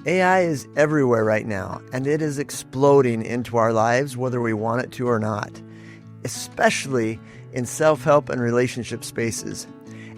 AI is everywhere right now, and it is exploding into our lives whether we want it to or not, especially in self-help and relationship spaces.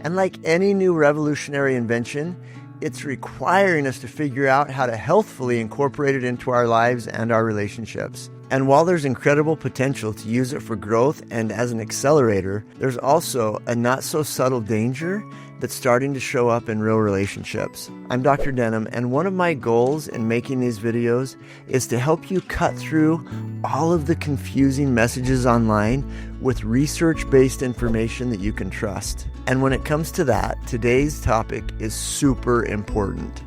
And like any new revolutionary invention, it's requiring us to figure out how to healthfully incorporate it into our lives and our relationships. And while there's incredible potential to use it for growth and as an accelerator, there's also a not-so-subtle danger that's starting to show up in real relationships. I'm Dr. Denim, and one of my goals in making these videos is to help you cut through all of the confusing messages online with research-based information that you can trust. And when it comes to that, today's topic is super important.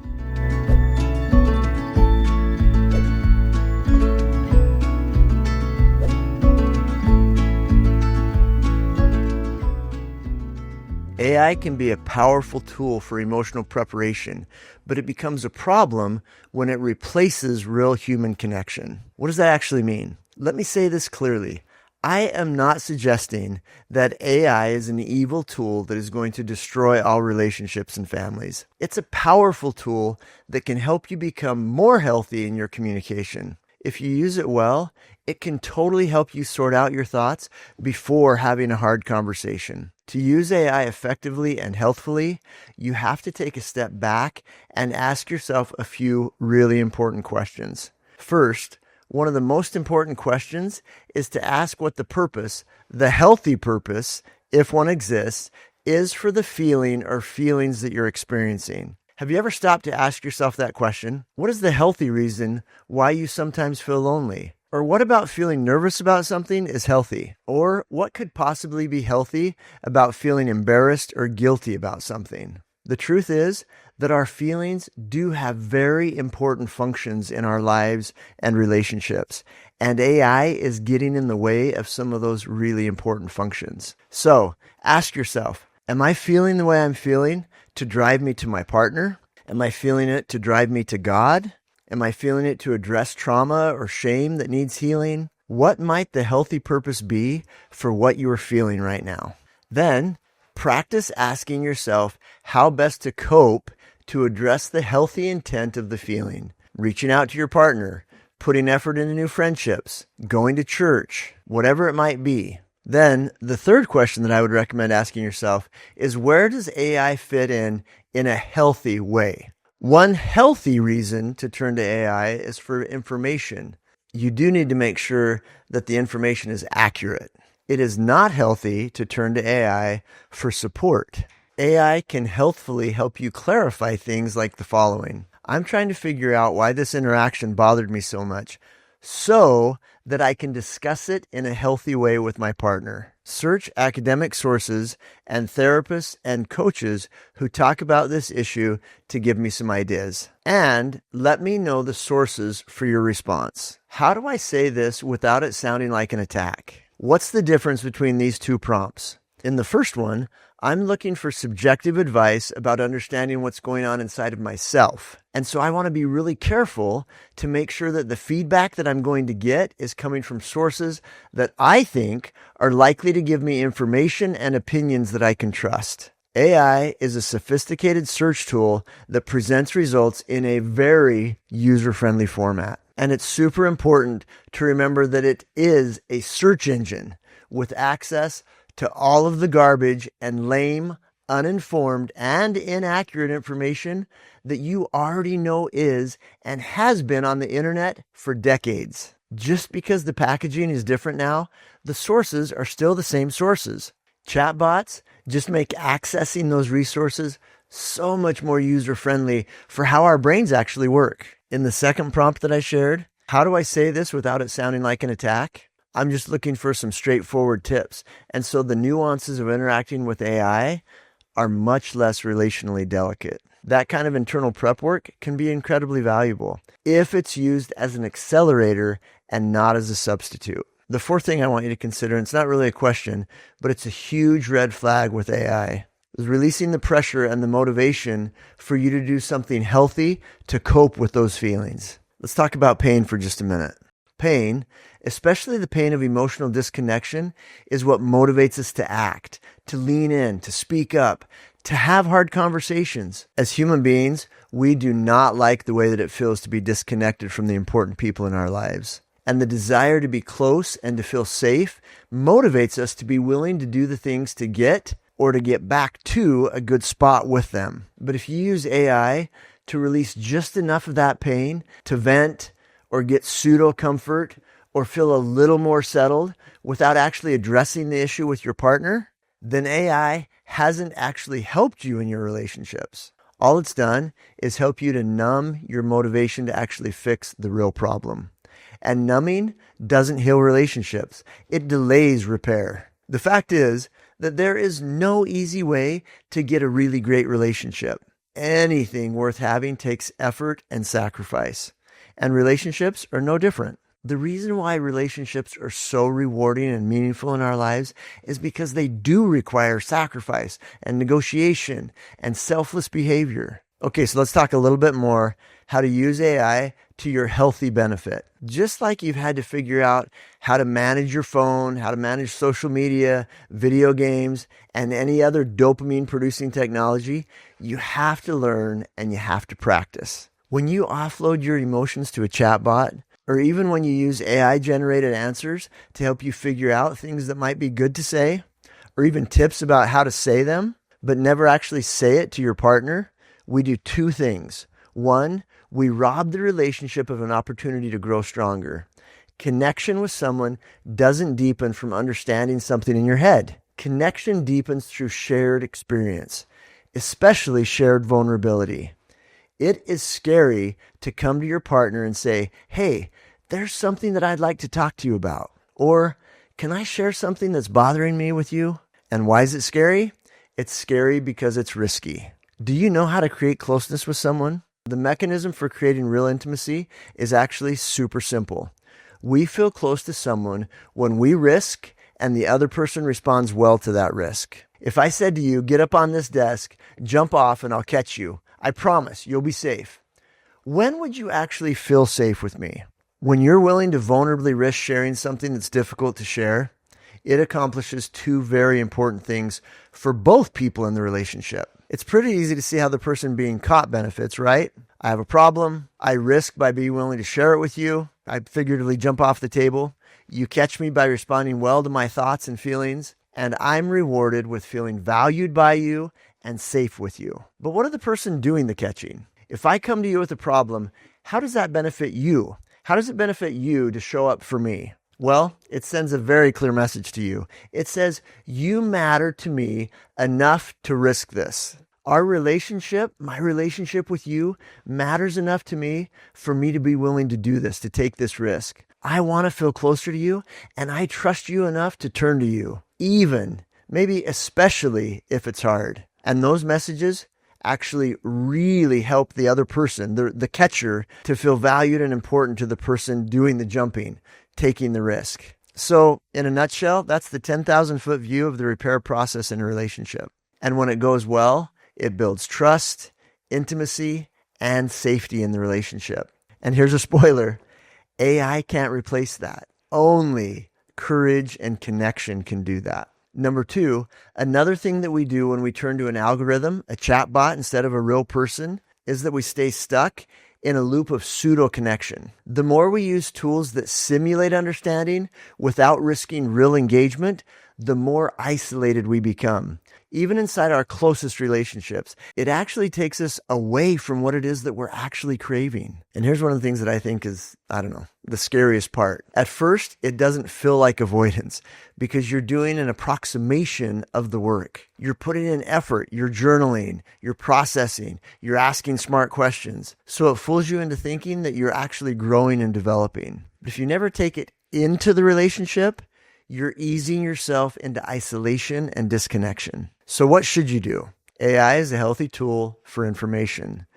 AI can be a powerful tool for emotional preparation, but it becomes a problem when it replaces real human connection. What does that actually mean? Let me say this clearly. I am not suggesting that AI is an evil tool that is going to destroy all relationships and families. It's a powerful tool that can help you become more healthy in your communication. If you use it well, it can totally help you sort out your thoughts before having a hard conversation. To use AI effectively and healthfully, you have to take a step back and ask yourself a few really important questions. First, one of the most important questions is to ask what the purpose, the healthy purpose, if one exists, is for the feeling or feelings that you're experiencing. Have you ever stopped to ask yourself that question? What is the healthy reason why you sometimes feel lonely? Or what about feeling nervous about something is healthy? Or what could possibly be healthy about feeling embarrassed or guilty about something? The truth is that our feelings do have very important functions in our lives and relationships, and AI is getting in the way of some of those really important functions. So ask yourself, am I feeling the way I'm feeling to drive me to my partner? Am I feeling it to drive me to God? Am I feeling it to address trauma or shame that needs healing? What might the healthy purpose be for what you are feeling right now? Then practice asking yourself how best to cope to address the healthy intent of the feeling. Reaching out to your partner, putting effort into new friendships, going to church, whatever it might be. Then the third question that I would recommend asking yourself is, where does AI fit in a healthy way? One healthy reason to turn to AI is for information. You do need to make sure that the information is accurate. It is not healthy to turn to AI for support. AI can healthfully help you clarify things like the following. I'm trying to figure out why this interaction bothered me so much, so that I can discuss it in a healthy way with my partner. Search academic sources and therapists and coaches who talk about this issue to give me some ideas. And let me know the sources for your response. How do I say this without it sounding like an attack? What's the difference between these two prompts? In the first one, I'm looking for subjective advice about understanding what's going on inside of myself. And so I want to be really careful to make sure that the feedback that I'm going to get is coming from sources that I think are likely to give me information and opinions that I can trust. AI is a sophisticated search tool that presents results in a very user-friendly format. And it's super important to remember that it is a search engine with access to all of the garbage and lame, uninformed, and inaccurate information that you already know is and has been on the internet for decades. Just because the packaging is different now, the sources are still the same sources. Chatbots just make accessing those resources so much more user-friendly for how our brains actually work. In the second prompt that I shared, how do I say this without it sounding like an attack? I'm just looking for some straightforward tips. And so the nuances of interacting with AI are much less relationally delicate. That kind of internal prep work can be incredibly valuable if it's used as an accelerator and not as a substitute. The fourth thing I want you to consider, and it's not really a question, but it's a huge red flag with AI, is releasing the pressure and the motivation for you to do something healthy to cope with those feelings. Let's talk about pain for just a minute. Pain, especially the pain of emotional disconnection, is what motivates us to act, to lean in, to speak up, to have hard conversations. As human beings, we do not like the way that it feels to be disconnected from the important people in our lives. And the desire to be close and to feel safe motivates us to be willing to do the things to get or to get back to a good spot with them. But if you use AI to release just enough of that pain, to vent or get pseudo comfort or feel a little more settled without actually addressing the issue with your partner, then AI hasn't actually helped you in your relationships. All it's done is help you to numb your motivation to actually fix the real problem. And numbing doesn't heal relationships. It delays repair. The fact is that there is no easy way to get a really great relationship. Anything worth having takes effort and sacrifice. And relationships are no different. The reason why relationships are so rewarding and meaningful in our lives is because they do require sacrifice and negotiation and selfless behavior. Okay, so let's talk a little bit more how to use AI to your healthy benefit. Just like you've had to figure out how to manage your phone, how to manage social media, video games, and any other dopamine producing technology, you have to learn and you have to practice. When you offload your emotions to a chatbot, or even when you use AI-generated answers to help you figure out things that might be good to say, or even tips about how to say them, but never actually say it to your partner, we do two things. One, we rob the relationship of an opportunity to grow stronger. Connection with someone doesn't deepen from understanding something in your head. Connection deepens through shared experience, especially shared vulnerability. It is scary to come to your partner and say, hey, there's something that I'd like to talk to you about. Or, can I share something that's bothering me with you? And why is it scary? It's scary because it's risky. Do you know how to create closeness with someone? The mechanism for creating real intimacy is actually super simple. We feel close to someone when we risk and the other person responds well to that risk. If I said to you, get up on this desk, jump off, and I'll catch you, I promise you'll be safe. When would you actually feel safe with me? When you're willing to vulnerably risk sharing something that's difficult to share, it accomplishes two very important things for both people in the relationship. It's pretty easy to see how the person being caught benefits, right? I have a problem. I risk by being willing to share it with you. I figuratively jump off the table. You catch me by responding well to my thoughts and feelings, and I'm rewarded with feeling valued by you and safe with you. But what of the person doing the catching? If I come to you with a problem, how does that benefit you? How does it benefit you to show up for me? Well, it sends a very clear message to you. It says, you matter to me enough to risk this. Our relationship, my relationship with you, matters enough to me for me to be willing to do this, to take this risk. I want to feel closer to you, and I trust you enough to turn to you, even, maybe especially if it's hard. And those messages actually really help the other person, the catcher, to feel valued and important to the person doing the jumping, taking the risk. So in a nutshell, that's the 10,000-foot view of the repair process in a relationship. And when it goes well, it builds trust, intimacy, and safety in the relationship. And here's a spoiler. AI can't replace that. Only courage and connection can do that. Number two, another thing that we do when we turn to an algorithm, a chatbot instead of a real person, is that we stay stuck in a loop of pseudo connection. The more we use tools that simulate understanding without risking real engagement, the more isolated we become. Even inside our closest relationships, it actually takes us away from what it is that we're actually craving. And here's one of the things that I think is, the scariest part. At first, it doesn't feel like avoidance because you're doing an approximation of the work. You're putting in effort, you're journaling, you're processing, you're asking smart questions. So it fools you into thinking that you're actually growing and developing. But if you never take it into the relationship, you're easing yourself into isolation and disconnection. So what should you do? AI is a healthy tool for information,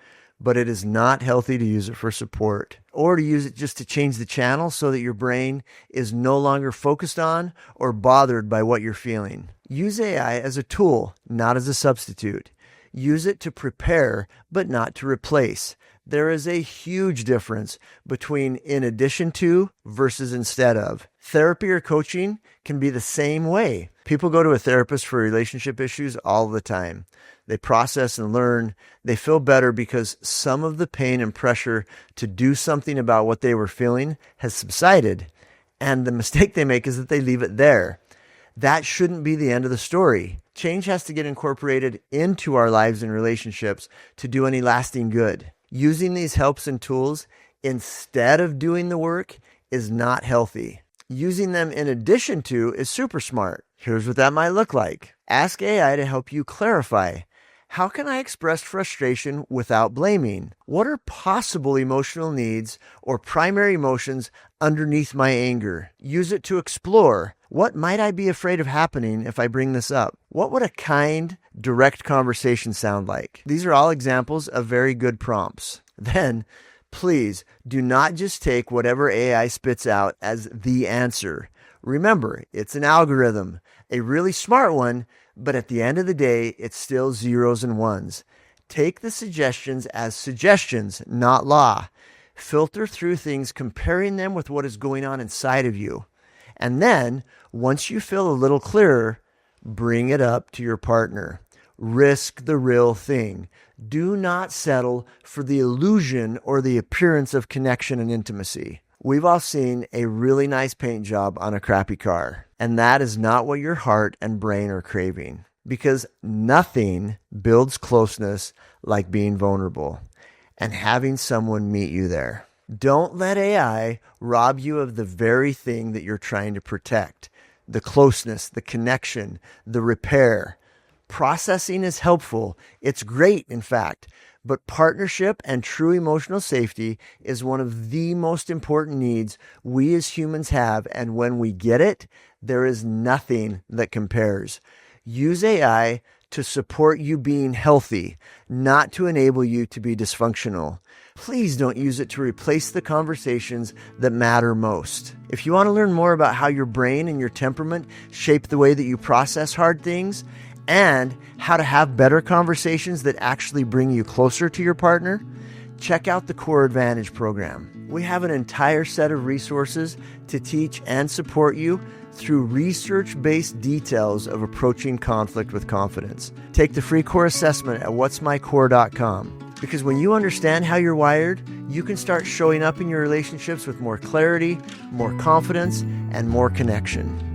but it is not healthy to use it for support or to use it just to change the channel so that your brain is no longer focused on or bothered by what you're feeling. Use AI as a tool, not as a substitute. Use it to prepare, but not to replace. There is a huge difference between in addition to versus instead of. Therapy or coaching can be the same way. People go to a therapist for relationship issues all the time. They process and learn. They feel better because some of the pain and pressure to do something about what they were feeling has subsided. And the mistake they make is that they leave it there. That shouldn't be the end of the story. Change has to get incorporated into our lives and relationships to do any lasting good. Using these helps and tools instead of doing the work is not healthy. Using them in addition to is super smart. Here's what that might look like. Ask AI to help you clarify. How can I express frustration without blaming? What are possible emotional needs or primary emotions underneath my anger? Use it to explore. What might I be afraid of happening if I bring this up? What would a kind, direct conversation sound like? These are all examples of very good prompts. Then, please do not just take whatever AI spits out as the answer. Remember, it's an algorithm, a really smart one, but at the end of the day, it's still zeros and ones. Take the suggestions as suggestions, not law. Filter through things, comparing them with what is going on inside of you. And then, once you feel a little clearer, bring it up to your partner. Risk the real thing. Do not settle for the illusion or the appearance of connection and intimacy. We've all seen a really nice paint job on a crappy car, and that is not what your heart and brain are craving, because nothing builds closeness like being vulnerable and having someone meet you there. Don't let AI rob you of the very thing that you're trying to protect: the closeness, the connection, the repair. Processing is helpful. It's great, in fact. But partnership and true emotional safety is one of the most important needs we as humans have. And when we get it, there is nothing that compares. Use AI to support you being healthy, not to enable you to be dysfunctional. Please don't use it to replace the conversations that matter most. If you want to learn more about how your brain and your temperament shape the way that you process hard things, and how to have better conversations that actually bring you closer to your partner, check out the C.O.R.E Advantage program. We have an entire set of resources to teach and support you through research-based details of approaching conflict with confidence. Take the free C.O.R.E assessment at whatsmycore.com. Because when you understand how you're wired, you can start showing up in your relationships with more clarity, more confidence, and more connection.